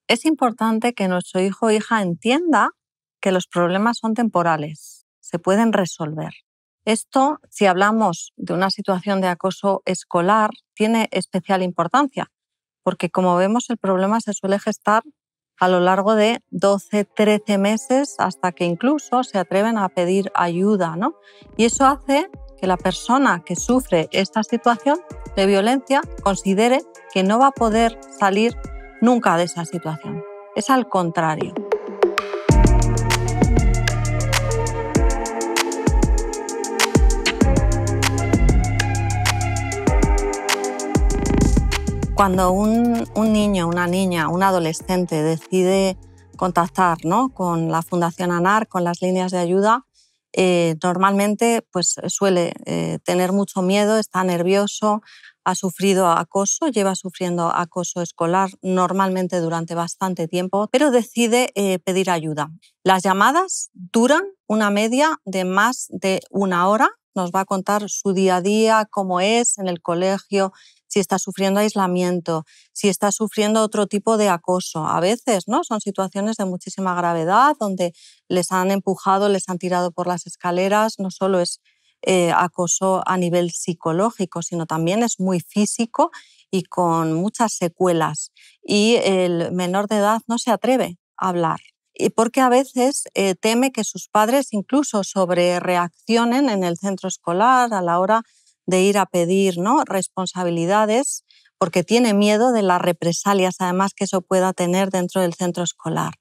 Es importante que nuestro hijo o hija entienda que los problemas son temporales, se pueden resolver. Esto, si hablamos de una situación de acoso escolar, tiene especial importancia, porque como vemos el problema se suele gestar a lo largo de 12, 13 meses hasta que incluso se atreven a pedir ayuda, ¿no? Y eso hace que la persona que sufre esta situación de violencia considere que no va a poder salir nunca de esa situación. Es al contrario. Cuando un niño, una niña, un adolescente decide contactar, ¿no?, con la Fundación ANAR, con las líneas de ayuda, normalmente pues, suele tener mucho miedo, está nervioso, ha sufrido acoso, lleva sufriendo acoso escolar normalmente durante bastante tiempo, pero decide pedir ayuda. Las llamadas duran una media de más de 1 hora. Nos va a contar su día a día, cómo es en el colegio, si está sufriendo aislamiento, si está sufriendo otro tipo de acoso. A veces, ¿no?, son situaciones de muchísima gravedad, donde les han empujado, les han tirado por las escaleras. No solo es acoso a nivel psicológico, sino también es muy físico y con muchas secuelas. Y el menor de edad no se atreve a hablar. Y porque a veces teme que sus padres incluso sobrereaccionen en el centro escolar a la hora de ir a pedir, ¿no?, responsabilidades, porque tiene miedo de las represalias, además, que eso pueda tener dentro del centro escolar.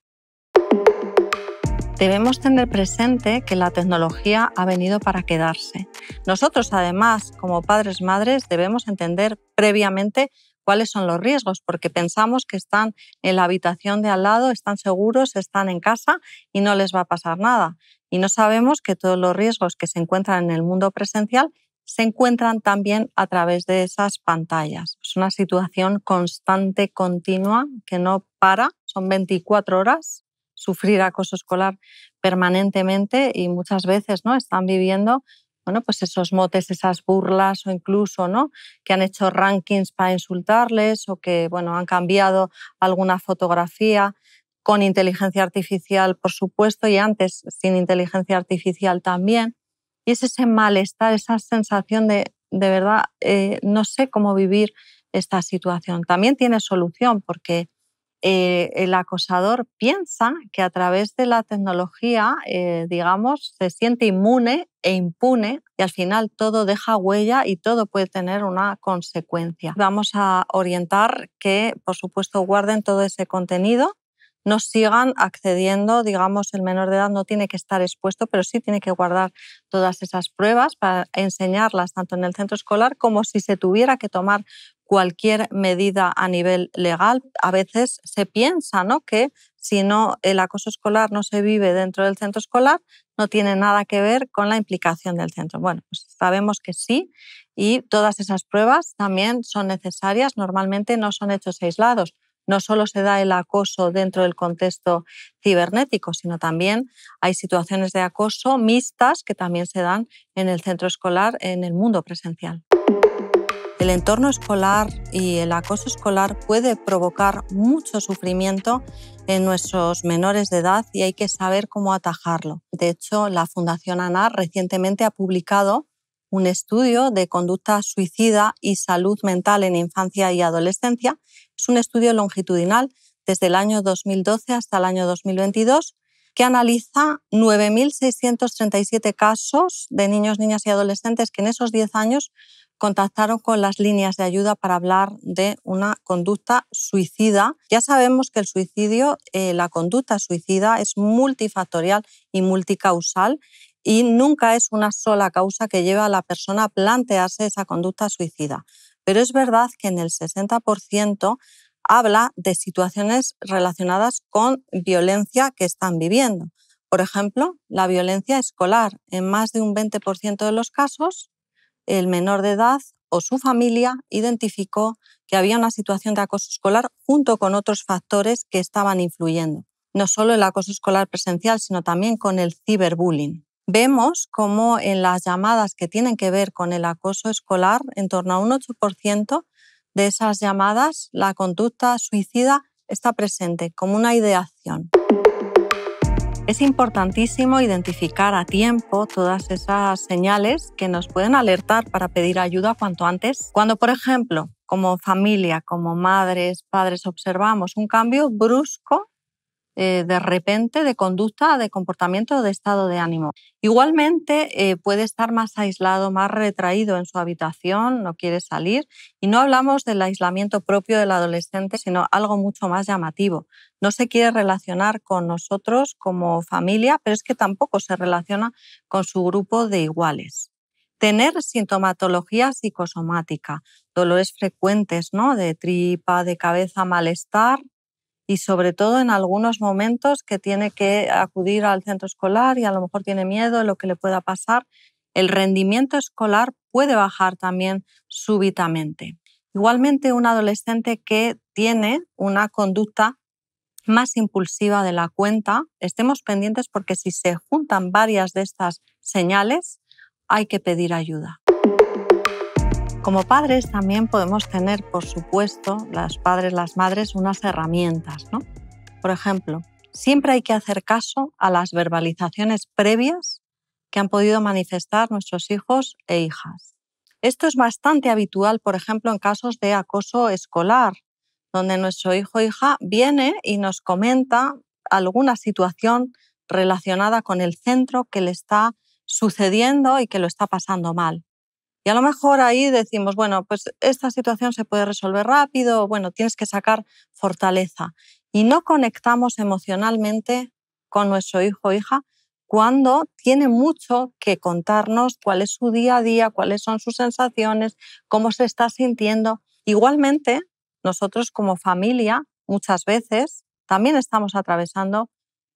Debemos tener presente que la tecnología ha venido para quedarse. Nosotros, además, como padres, madres, debemos entender previamente cuáles son los riesgos, porque pensamos que están en la habitación de al lado, están seguros, están en casa y no les va a pasar nada. Y no sabemos que todos los riesgos que se encuentran en el mundo presencial se encuentran también a través de esas pantallas. Es una situación constante, continua, que no para, son 24 horas, sufrir acoso escolar permanentemente y muchas veces, ¿no?, están viviendo, bueno, pues esos motes, esas burlas o incluso, ¿no?, que han hecho rankings para insultarles o que, bueno, han cambiado alguna fotografía con inteligencia artificial, por supuesto, y antes sin inteligencia artificial también. Y es ese malestar, esa sensación de verdad, no sé cómo vivir esta situación. También tiene solución porque el acosador piensa que a través de la tecnología, digamos, se siente inmune e impune y al final todo deja huella y todo puede tener una consecuencia. Vamos a orientar que, por supuesto, guarden todo ese contenido, no sigan accediendo, digamos, el menor de edad no tiene que estar expuesto, pero sí tiene que guardar todas esas pruebas para enseñarlas tanto en el centro escolar como si se tuviera que tomar cualquier medida a nivel legal. A veces se piensa, ¿no?, que si no, el acoso escolar no se vive dentro del centro escolar, no tiene nada que ver con la implicación del centro. Bueno, pues sabemos que sí, y todas esas pruebas también son necesarias. Normalmente no son hechos aislados. No solo se da el acoso dentro del contexto cibernético, sino también hay situaciones de acoso mixtas que también se dan en el centro escolar, en el mundo presencial. El entorno escolar y el acoso escolar puede provocar mucho sufrimiento en nuestros menores de edad y hay que saber cómo atajarlo. De hecho, la Fundación ANAR recientemente ha publicado un estudio de conducta suicida y salud mental en infancia y adolescencia. Es un estudio longitudinal desde el año 2012 hasta el año 2022 que analiza 9.637 casos de niños, niñas y adolescentes que en esos 10 años contactaron con las líneas de ayuda para hablar de una conducta suicida. Ya sabemos que el suicidio, la conducta suicida es multifactorial y multicausal y nunca es una sola causa que lleva a la persona a plantearse esa conducta suicida. Pero es verdad que en el 60% habla de situaciones relacionadas con violencia que están viviendo. Por ejemplo, la violencia escolar. En más de un 20% de los casos, el menor de edad o su familia identificó que había una situación de acoso escolar junto con otros factores que estaban influyendo. No solo el acoso escolar presencial, sino también con el ciberbullying. Vemos cómo en las llamadas que tienen que ver con el acoso escolar, en torno a un 8% de esas llamadas, la conducta suicida está presente, como una ideación. Es importantísimo identificar a tiempo todas esas señales que nos pueden alertar para pedir ayuda cuanto antes. Cuando, por ejemplo, como familia, como madres, padres, observamos un cambio brusco de repente de conducta, de comportamiento o de estado de ánimo. Igualmente puede estar más aislado, más retraído en su habitación, no quiere salir, y no hablamos del aislamiento propio del adolescente, sino algo mucho más llamativo. No se quiere relacionar con nosotros como familia, pero es que tampoco se relaciona con su grupo de iguales. Tener sintomatología psicosomática, dolores frecuentes, ¿no? De tripa, de cabeza, malestar, y sobre todo en algunos momentos que tiene que acudir al centro escolar y a lo mejor tiene miedo de lo que le pueda pasar. El rendimiento escolar puede bajar también súbitamente. Igualmente, un adolescente que tiene una conducta más impulsiva de la cuenta, estemos pendientes porque si se juntan varias de estas señales, hay que pedir ayuda. Como padres también podemos tener, por supuesto, los padres, las madres, unas herramientas, ¿no? Por ejemplo, siempre hay que hacer caso a las verbalizaciones previas que han podido manifestar nuestros hijos e hijas. Esto es bastante habitual, por ejemplo, en casos de acoso escolar, donde nuestro hijo o hija viene y nos comenta alguna situación relacionada con el centro que le está sucediendo y que lo está pasando mal. Y a lo mejor ahí decimos, bueno, pues esta situación se puede resolver rápido, bueno, tienes que sacar fortaleza. Y no conectamos emocionalmente con nuestro hijo o hija cuando tiene mucho que contarnos cuál es su día a día, cuáles son sus sensaciones, cómo se está sintiendo. Igualmente, nosotros como familia muchas veces también estamos atravesando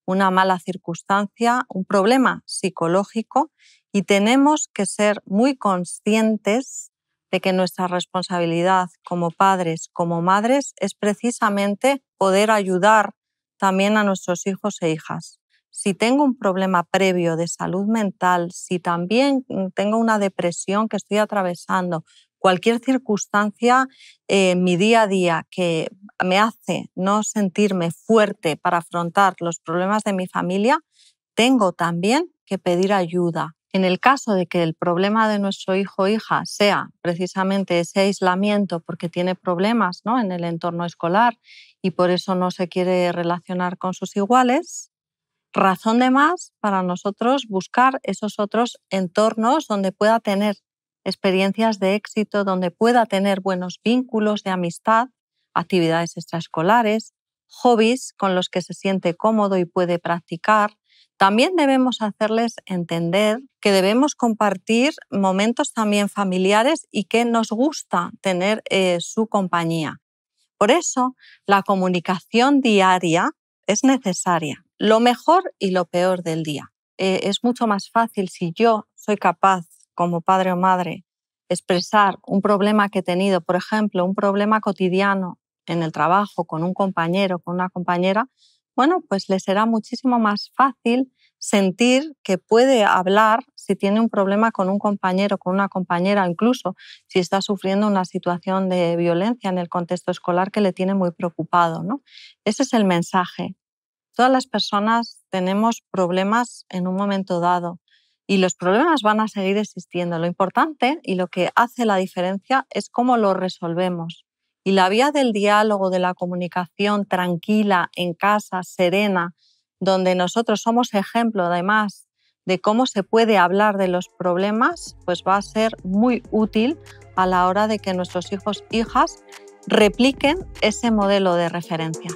una mala circunstancia, un problema psicológico, y tenemos que ser muy conscientes de que nuestra responsabilidad como padres, como madres, es precisamente poder ayudar también a nuestros hijos e hijas. Si tengo un problema previo de salud mental, si también tengo una depresión que estoy atravesando, cualquier circunstancia en mi día a día que me hace no sentirme fuerte para afrontar los problemas de mi familia, tengo también que pedir ayuda. En el caso de que el problema de nuestro hijo o hija sea precisamente ese aislamiento porque tiene problemas, ¿no?, en el entorno escolar y por eso no se quiere relacionar con sus iguales, razón de más para nosotros buscar esos otros entornos donde pueda tener experiencias de éxito, donde pueda tener buenos vínculos de amistad, actividades extraescolares, hobbies con los que se siente cómodo y puede practicar. También debemos hacerles entender que debemos compartir momentos también familiares y que nos gusta tener su compañía. Por eso, la comunicación diaria es necesaria, lo mejor y lo peor del día. Es mucho más fácil si yo soy capaz, como padre o madre, expresar un problema que he tenido, por ejemplo, un problema cotidiano en el trabajo con un compañero, con una compañera, bueno, pues le será muchísimo más fácil sentir que puede hablar si tiene un problema con un compañero, con una compañera, incluso si está sufriendo una situación de violencia en el contexto escolar que le tiene muy preocupado, ¿no? Ese es el mensaje. Todas las personas tenemos problemas en un momento dado y los problemas van a seguir existiendo. Lo importante y lo que hace la diferencia es cómo lo resolvemos. Y la vía del diálogo, de la comunicación tranquila, en casa, serena, donde nosotros somos ejemplo además de cómo se puede hablar de los problemas, pues va a ser muy útil a la hora de que nuestros hijos e hijas repliquen ese modelo de referencia.